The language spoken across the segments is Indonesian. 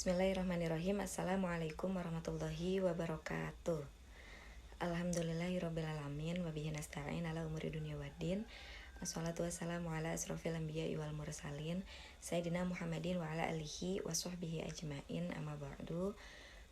Bismillahirrahmanirrahim. Assalamualaikum warahmatullahi wabarakatuh. Alhamdulillahirrabbilalamin. Wabihi nasta'in ala umuri dunia waddin. Assalatu wassalamu ala asrofil anbiya'i wal mursalin Sayyidina Muhammadin wa ala alihi wa sahbihi ajmain. Amma ba'du.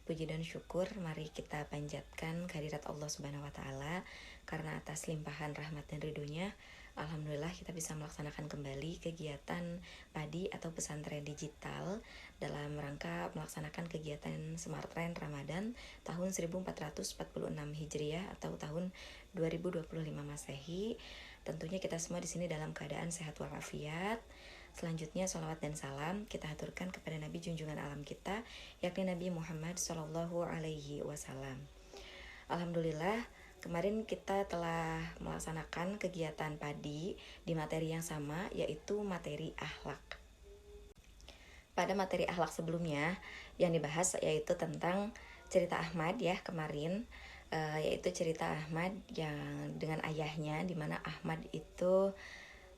Puji dan syukur mari kita panjatkan kehadirat Allah Subhanahu wa taala karena atas limpahan rahmat dan ridhonya alhamdulillah kita bisa melaksanakan kembali kegiatan padi atau pesantren digital dalam rangka melaksanakan kegiatan Smart Trend Ramadan tahun 1446 Hijriah atau tahun 2025 Masehi. Tentunya kita semua di sini dalam keadaan sehat walafiat. Selanjutnya salawat dan salam kita haturkan kepada Nabi junjungan alam kita, yakni Nabi Muhammad Shallallahu Alaihi Wasallam. Alhamdulillah kemarin kita telah melaksanakan kegiatan padi di materi yang sama, yaitu materi akhlak. Pada materi akhlak sebelumnya yang dibahas yaitu tentang cerita Ahmad ya kemarin, yaitu cerita Ahmad yang dengan ayahnya, di mana Ahmad itu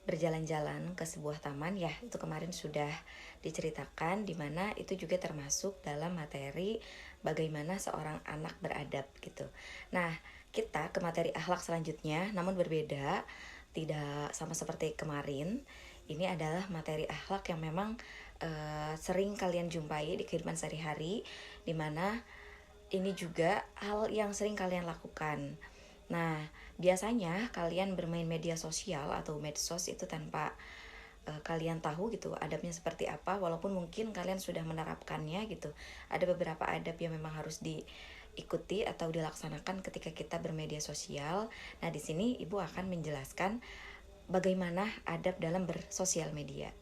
berjalan-jalan ke sebuah taman ya, itu kemarin sudah diceritakan, di mana itu juga termasuk dalam materi bagaimana seorang anak beradab gitu. Nah, kita ke materi akhlak selanjutnya, namun berbeda, tidak sama seperti kemarin. Ini adalah materi akhlak yang memang sering kalian jumpai di kehidupan sehari-hari, di mana ini juga hal yang sering kalian lakukan. Nah, biasanya kalian bermain media sosial atau medsos itu tanpa kalian tahu gitu adabnya seperti apa, walaupun mungkin kalian sudah menerapkannya gitu. Ada beberapa adab yang memang harus diikuti atau dilaksanakan ketika kita bermedia sosial. Nah, di sini Ibu akan menjelaskan bagaimana adab dalam bersosial media.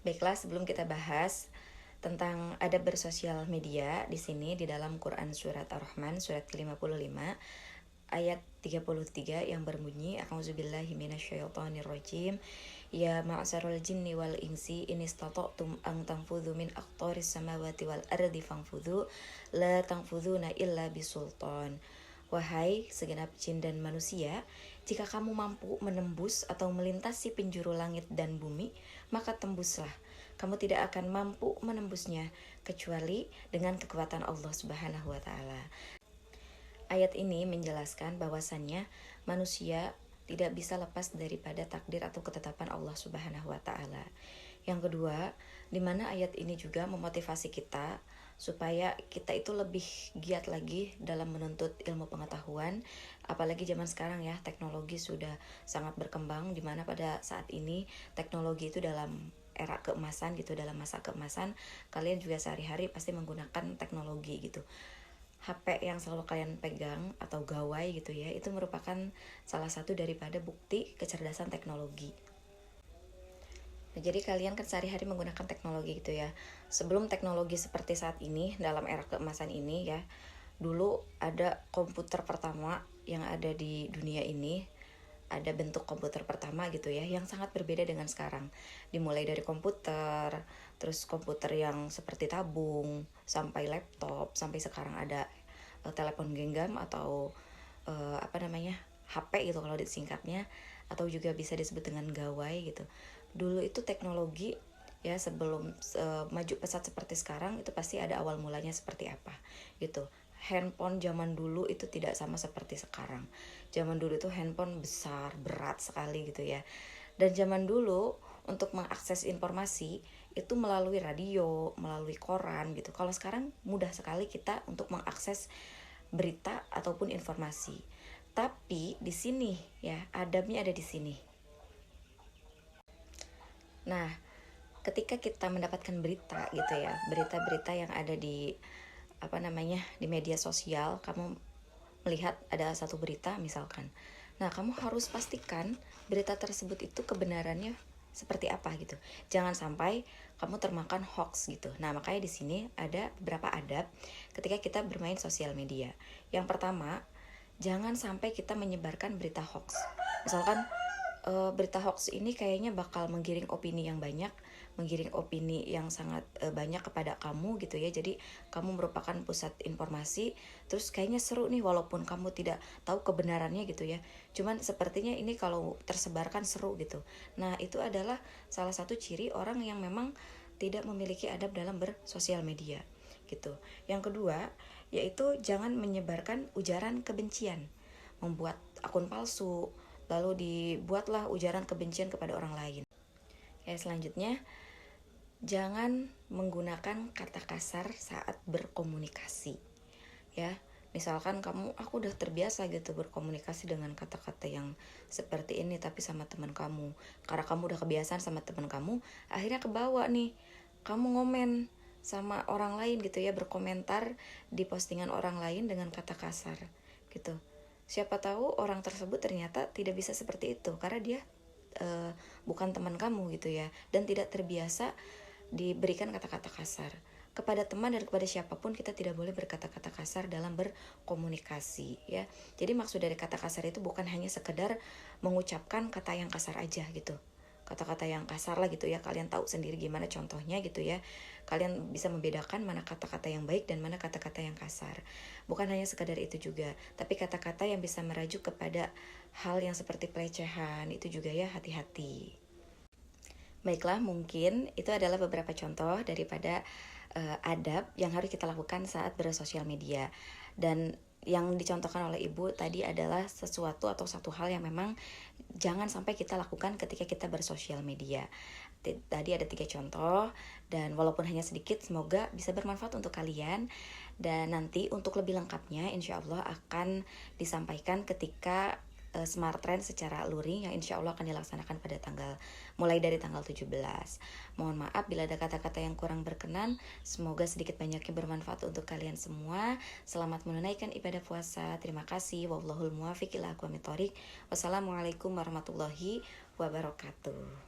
Baiklah, sebelum kita bahas tentang adab bersosial media, di sini di dalam Quran surat Ar-Rahman surat ke-55 ayat 33 yang berbunyi, a'udzubillahi minasyaitonirrajim, ya ma'sarul jinni wal insi in istata'tum an tanfudhu min aqtaris samawati wal ardi fanfudhu la tanfudhuna illa bisultan. Wahai segenap jin dan manusia, jika kamu mampu menembus atau melintasi penjuru langit dan bumi, maka tembuslah. Kamu tidak akan mampu menembusnya kecuali dengan kekuatan Allah Subhanahu wa taala. Ayat ini menjelaskan bahwasannya manusia tidak bisa lepas daripada takdir atau ketetapan Allah Subhanahu wa taala. Yang kedua, di mana ayat ini juga memotivasi kita supaya kita itu lebih giat lagi dalam menuntut ilmu pengetahuan, apalagi zaman sekarang ya, teknologi sudah sangat berkembang, di mana pada saat ini teknologi itu dalam era keemasan gitu, dalam masa keemasan kalian juga sehari-hari pasti menggunakan teknologi gitu. HP yang selalu kalian pegang atau gawai gitu ya, itu merupakan salah satu daripada bukti kecerdasan teknologi. Nah, jadi kalian kan sehari-hari menggunakan teknologi gitu ya. Sebelum teknologi seperti saat ini, dalam era keemasan ini ya, dulu ada komputer pertama yang ada di dunia ini, ada bentuk komputer pertama gitu ya, yang sangat berbeda dengan sekarang. Dimulai dari komputer, terus komputer yang seperti tabung, sampai laptop, sampai sekarang ada telepon genggam atau HP gitu kalau disingkatnya, atau juga bisa disebut dengan gawai gitu. Dulu itu teknologi ya, sebelum maju pesat seperti sekarang, itu pasti ada awal mulanya seperti apa gitu. Handphone zaman dulu itu tidak sama seperti sekarang. Zaman dulu itu handphone besar, berat sekali gitu ya. Dan zaman dulu untuk mengakses informasi itu melalui radio, melalui koran gitu. Kalau sekarang mudah sekali kita untuk mengakses berita ataupun informasi. Tapi di sini ya, adabnya ada di sini. Nah, ketika kita mendapatkan berita gitu ya, berita-berita yang ada di di media sosial, kamu melihat ada satu berita misalkan. Nah, kamu harus pastikan berita tersebut itu kebenarannya seperti apa gitu. Jangan sampai kamu termakan hoax gitu. Nah, makanya di sini ada beberapa adab ketika kita bermain sosial media. Yang pertama, jangan sampai kita menyebarkan berita hoax. Misalkan berita hoax ini kayaknya bakal menggiring opini yang banyak, menggiring opini yang sangat banyak kepada kamu gitu ya. Jadi kamu merupakan pusat informasi, terus kayaknya seru nih walaupun kamu tidak tahu kebenarannya gitu ya. Cuman sepertinya ini kalau tersebarkan seru gitu. Nah, itu adalah salah satu ciri orang yang memang tidak memiliki adab dalam bersosial media gitu. Yang kedua, yaitu jangan menyebarkan ujaran kebencian, membuat akun palsu, lalu dibuatlah ujaran kebencian kepada orang lain. Selanjutnya, jangan menggunakan kata kasar saat berkomunikasi. Ya, misalkan aku udah terbiasa gitu berkomunikasi dengan kata-kata yang seperti ini tapi sama teman kamu. Karena kamu udah kebiasaan sama teman kamu, akhirnya kebawa nih, kamu ngomen sama orang lain gitu ya, berkomentar di postingan orang lain dengan kata kasar gitu. Siapa tahu orang tersebut ternyata tidak bisa seperti itu karena dia bukan teman kamu gitu ya, dan tidak terbiasa diberikan kata-kata kasar. Kepada teman dan kepada siapapun kita tidak boleh berkata-kata kasar dalam berkomunikasi ya. Jadi maksud dari kata kasar itu bukan hanya sekedar mengucapkan kata yang kasar aja gitu. Kata-kata yang kasar lah gitu ya, kalian tahu sendiri gimana contohnya gitu ya. Kalian bisa membedakan mana kata-kata yang baik dan mana kata-kata yang kasar. Bukan hanya sekadar itu juga, tapi kata-kata yang bisa merajuk kepada hal yang seperti pelecehan itu juga ya, hati-hati. Baiklah, mungkin itu adalah beberapa contoh daripada adab yang harus kita lakukan saat bersosial media. Dan yang dicontohkan oleh Ibu tadi adalah sesuatu atau satu hal yang memang jangan sampai kita lakukan ketika kita bersosial media. Tadi ada 3 contoh, dan walaupun hanya sedikit, semoga bisa bermanfaat untuk kalian. Dan nanti untuk lebih lengkapnya insya Allah akan disampaikan ketika Smart Trend secara luring yang insya Allah akan dilaksanakan pada mulai dari tanggal 17. Mohon maaf bila ada kata-kata yang kurang berkenan. Semoga sedikit banyaknya bermanfaat untuk kalian semua. Selamat menunaikan ibadah puasa. Terima kasih. Wallahul muwaffiq ila aqwamit thoriq. Wassalamualaikum warahmatullahi wabarakatuh.